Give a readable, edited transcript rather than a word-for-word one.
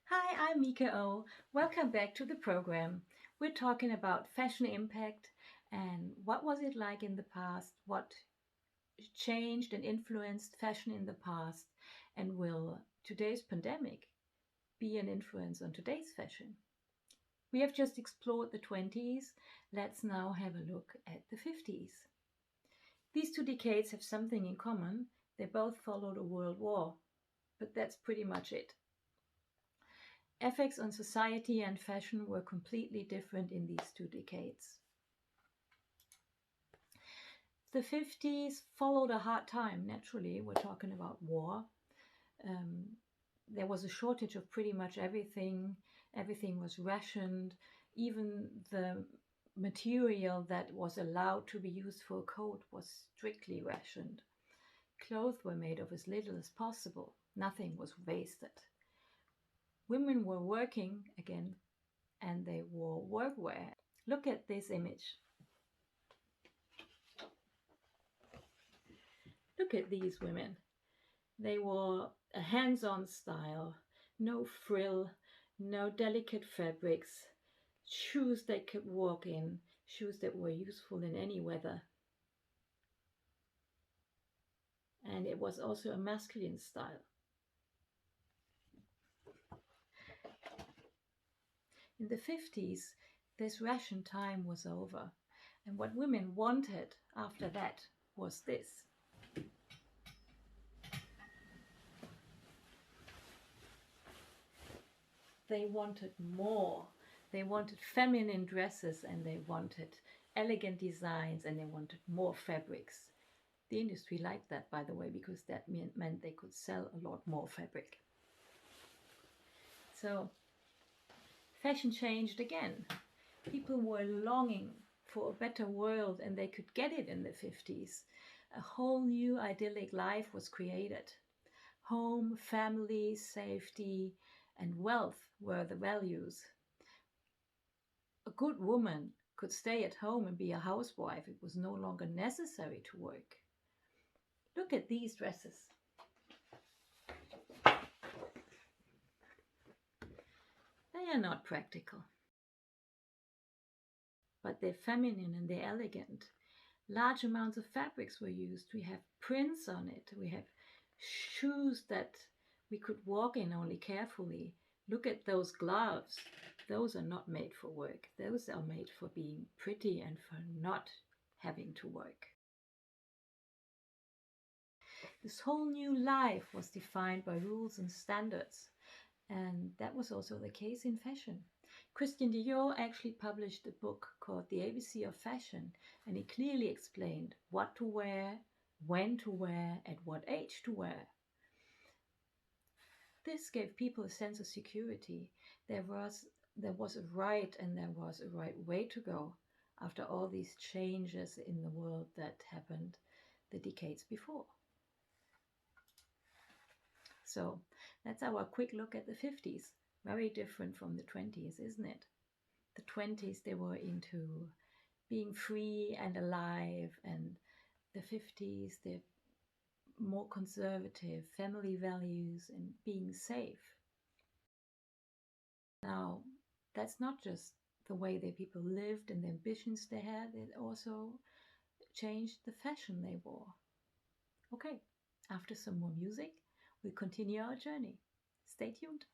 Hi, I'm Mika Oh. Welcome back to the program. We're talking about fashion impact and what was it like in the past, what changed and influenced fashion in the past, and will today's pandemic be an influence on today's fashion? We have just explored the 20s. Let's now have a look at the 50s. These two decades have something in common. They both followed a world war, but that's pretty much it. Effects on society and fashion were completely different in these two decades. The 50s followed a hard time, naturally. We're talking about war. Um, there was a shortage of pretty much everything. Everything was rationed. Even the material that was allowed to be used for a coat was strictly rationed. Clothes were made of as little as possible. Nothing was wasted. Women were working again and they wore workwear. Look at this image. Look at these women. They wore a hands-on style, no frill, no delicate fabrics, shoes they could walk in, shoes that were useful in any weather. And it was also a masculine style. In the 50s, this ration time was over. And what women wanted after that was this. They wanted more. They wanted feminine dresses and they wanted elegant designs and they wanted more fabrics. The industry liked that, by the way, because that meant they could sell a lot more fabric. So fashion changed again. People were longing for a better world and they could get it in the 50s. A whole new idyllic life was created. Home, family, safety, and wealth were the values. A good woman could stay at home and be a housewife. It was no longer necessary to work. Look at these dresses. They are not practical, but they're feminine and they're elegant. Large amounts of fabrics were used. We have prints on it. We have shoes that we could walk in only carefully. Look at those gloves. Those are not made for work. Those are made for being pretty and for not having to work. This whole new life was defined by rules and standards. And that was also the case in fashion. Christian Dior actually published a book called The ABC of Fashion, and he clearly explained what to wear, when to wear, at what age to wear. This gave people a sense of security. There was a right and there was a right way to go after all these changes in the world that happened the decades before. So that's our quick look at the 50s. Very different from the 20s, isn't it? The 20s, they were into being free and alive, and the 50s, they're more conservative, family values, and being safe. Now, that's not just the way that people lived and the ambitions they had, it also changed the fashion they wore. Okay, after some more music, we'll continue our journey. Stay tuned.